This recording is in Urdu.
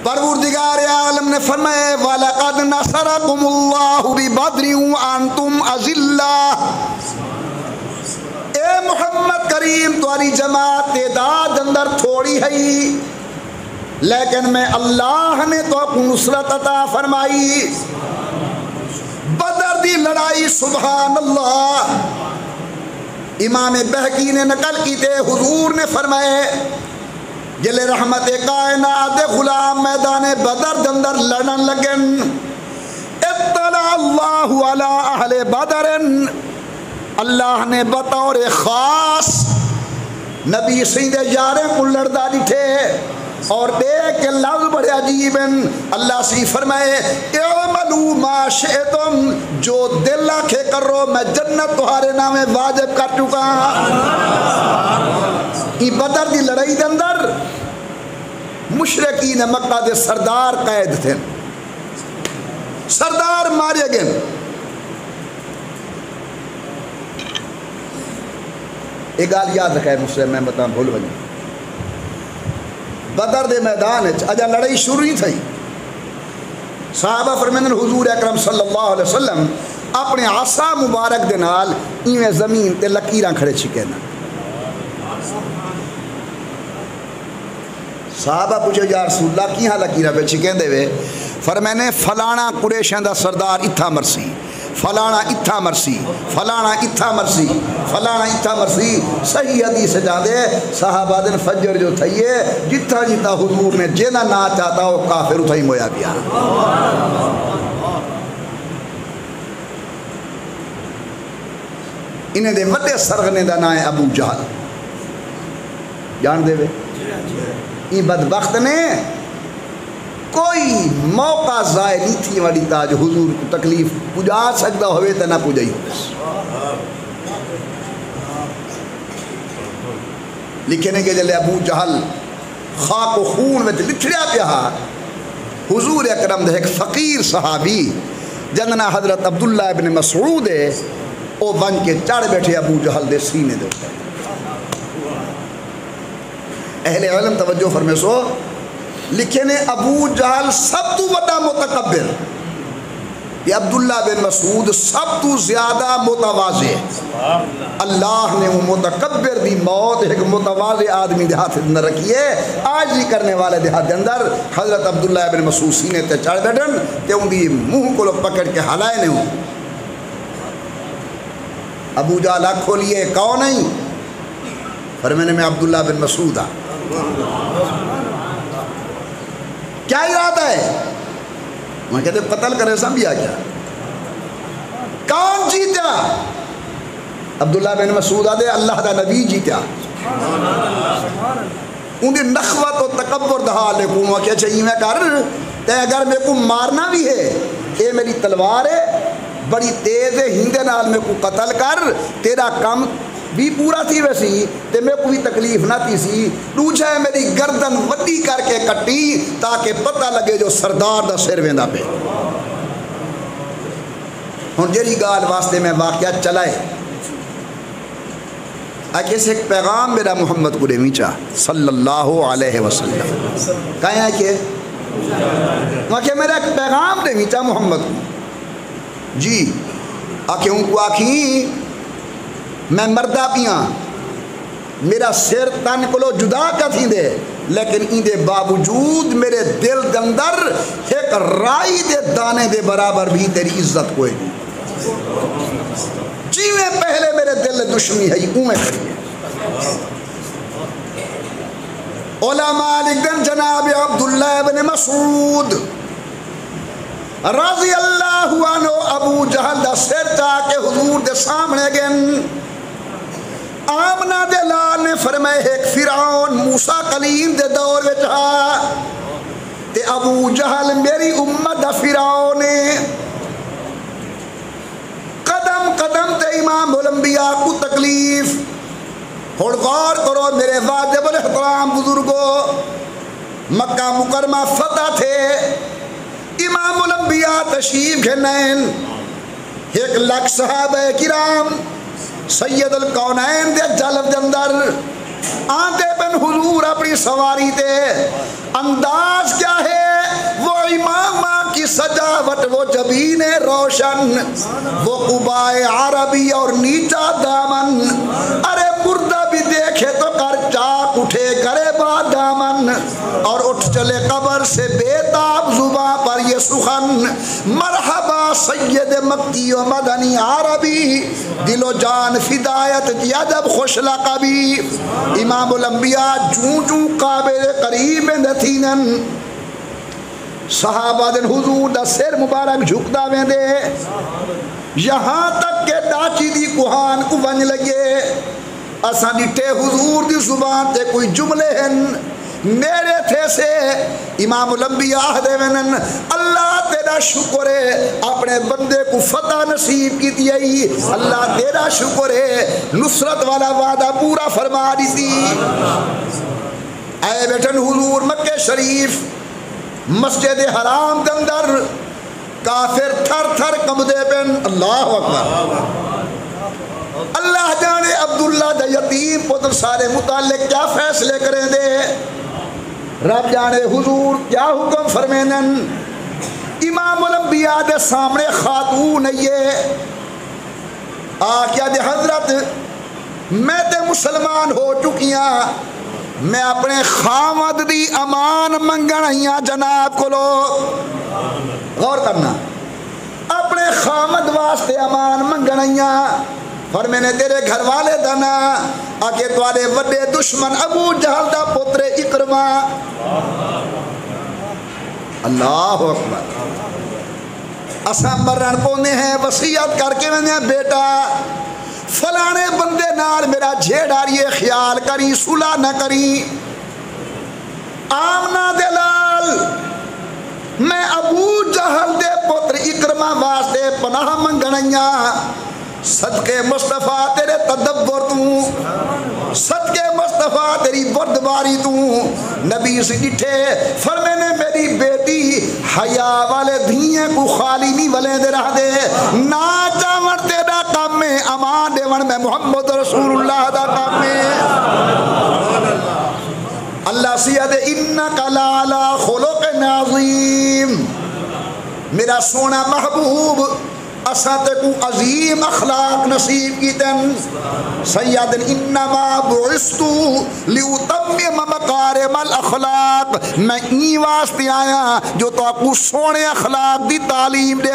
پروردگار عالم نے فرمایا وَلَقَدْ نَصَرَكُمُ اللَّهُ بِبَدْرٍ وَأَنْتُمْ أَذِلَّةٌ، اے محمد کریم تمہاری جماعت تعداد اندر تھوڑی ہے لیکن میں اللہ نے تو کو نصرت عطا فرمائی۔ بدر دی لڑائی سبحان اللہ امام بہقی نے نقل کی تے حضور نے فرمائے جلے رحمت کائنات غلام میدان بدر دے اندر لڑن لگن اطلع اللہ علی اہل بدر، اللہ نے بطور خاص نبی سید یارے کو لڑدا دیٹھے اور دیکھ کے لفظ بڑے عجیب ہیں۔ اللہ سے فرمائے اعملوا ما شئتم، جو دل آکھے کرو میں جنت تمہارے نام واجب کر چکا۔ یہ بدر دی لڑائی دے اندر مشرکین مکہ دے سردار قید تھے، سردار مارے گئے۔ ایک گال یاد رکھا ہے مسلم میں بتا بھول بنی بدر دے میدان اجا لڑائی شروع ہی تھی، صحابہ فرمیندن حضور اکرم صلی اللہ علیہ وسلم اپنے عصا مبارک دے نال ایویں زمین تے لکیراں کھڑے چھکے نا۔ صحابہ پوچھو یا رسول اللہ کی ہاں لکیراں پہ چھکیں دے وے؟ فرمینے فلانا قریشاں دا سردار اتھا مرسی، فلانا اتھا مرسی، فلانا اتھا مرسی، فلانا اتھا مرسی۔ صحیح حدیث جاندے صحابہ دن فجر جو تھئیے جتھا جتھا حضور نے جینا نہ چاہتا ہو کافر اتھائی مویا گیا۔ انہیں دے وڈے سرغنے دا نام ہے ابو جہل، جان دے وے؟ یہ بدبخت نے کوئی موقع ضائع نہیں تھی والی تاج حضور کو تکلیف پجا سکتا ہوئے تو نہ پجائی لکھنے کے جلے ابو جہل خاک و خون میں لٹھڑیا پیا حضور اکرم دے ایک فقیر صحابی جننا حضرت عبداللہ ابن مسعود ہے او بن کے چڑھ بیٹھے ابو جہل دے سینے دے اہل علم توجہ فرمے سو لکھے نے ابو جہل سب تو بڑا متکبر، یہ عبداللہ بن مسعود سب تو زیادہ متواضع۔ اللہ نے وہ متکبر دی موت ایک متواضع آدمی دے ہاتھ اندر رکھی ہے۔ آج ہی کرنے والے دے ہاتھ اندر حضرت عبداللہ بن مسعود سینے تے چڑھ بیٹھن تے ان دی منہ کو پکڑ کے ہلائے نے ہوں۔ ابو جہل آنکھ کھولیے کون نہیں؟ فرمانے میں عبداللہ بن مسعود ہاں۔ کیا ارادہ ہے؟ وہ کہتے قتل کرے سمجھا کیا؟ کون جیتا؟ عبداللہ بن مسعود آدھے اللہ دا نبی جیتا۔ ان دی نخوت و تکبر دہا لے کو وہ کہتے چاہیے میں کر تے اگر میں کو مارنا بھی ہے اے میری تلوار ہے بڑی تیز ہے ہندے نال میں کو قتل کر تیرا کم بھی پورا تھی ویسی تے میں کوئی تکلیف نہ تھی سی دوجہ ہے میری گردن وڈی کر کے کٹی تاکہ پتہ لگے جو سردار دا سر ویندا پہ۔ ہن جڑی گال واسطے میں واقعہ چلائے آکے سے ایک پیغام میرا محمد کو دیوی چاہ صلی اللہ علیہ وسلم کہیں ہے کہ آکے میرا ایک پیغام دیوی چاہ محمد کو جی آکے ان کو آکھی میں مردہ پیاں میرا سر تن کو جدا کا تھی دے لیکن ان دے باوجود میرے دل دے اندر ایک رائی دے دانے دے برابر بھی تیری عزت کوئی نہیں جی میں پہلے میرے دل دشمنی ہے یہ میں کری ہے۔ علماء لکھن جناب عبداللہ بن مسعود رضی اللہ عنہ ابو جہل دا سر چاہ کے حضور دے سامنے گن آمنہ دے لال نے فرمائے ایک فرعون موسیٰ کلیم دے دور میں چاہا تے ابو جہل میری امت دا فرعون قدم قدم تے امام الانبیاء کو تکلیف اور غور کرو میرے واجب الاحترام بزرگوں مکہ مکرمہ فتح تھے امام الانبیاء تشریف گھنین 1,00,000 صحابہ کرام سید الکونین دے جلب دے اندر آتے بن حضور اپنی سواری تے انداز کیا ہے سجاوٹ وہ جبین روشن، وہ قبائے عربی اور نیچا دامن، ارے مردہ بھی دیکھے تو کر چاک اٹھے کرے با دامن، اور اٹھ چلے قبر سے بےتاب زباں پر یہ سخن، مرحبا سید مکی و مدنی عربی، دل و جان فدایت دیا جب خوش لقبی، امام الانبیاء جوں جوں قابل قریب نتھینن، صحابہ دن حضور دا سر مبارک جھکدا ویندے، یہاں تک کہ ڈاچی دی کوہان کو ونج لگے، اساں ڈٹھے حضور دی زبان تے کوئی جملے ہیں میرے تھے سے، امام الانبیاء دے ونن اللہ تیرا شکر ہے اپنے بندے کو فتح نصیب کی دیئی، اللہ تیرا شکر ہے نصرت والا وعدہ پورا فرما دی تھی۔ اے بیٹھن حضور مکہ شریف مسجد حرام کے اندر کافر تھر تھر کمدے پن، اللہ اکبر، اللہ جانے عبداللہ دا یتیم پتر سارے متعلق کیا فیصلے کریں دے، رب جانے حضور کیا حکم فرمینن، امام الانبیاء دے سامنے خاتون یہ آقیا دے حضرت میں تے مسلمان ہو چکیاں، میں اپنے خامد دی امان منگن ہیاں جناب کو لو، غور کرنا، اپنے خامد واسطے امان منگن ہیاں، اور میں نے تیرے گھر والے دنا آکے توارے وڈے دشمن ابو جہل دا پتر اکرما، اللہ اکبر، اساں مرن پونے ہیں وصیت کر کے میں نے بیٹا فلانے بندے نال میرا جھیڑاریے خیال کری صلح نہ کری، آمنہ دلال میں ابو جہل دے پتر اکرما واسطے پناہ منگنیاں، صدقے مصطفیٰ تیرے تدبر تو، صدقے مصطفیٰ تیری بردباری تو، نبی سے ڈٹھے فرمینے میری بیٹی حیا والے دھیئے کو خالی نہیں ولے دے رہ دے، نا چاون تیرا کام میں امان دیون میں محمد رسول اللہ دا کام میں، اللہ سید انکا لالا خلق عظیم، میرا سونا محبوب اسات کو عظیم اخلاق نصیب کی تن، سید انما بعثتو لیتمم مکارم الاخلاق، میں این واسطے آیا جو تو آپ کو سونے اخلاق دی تعلیم دے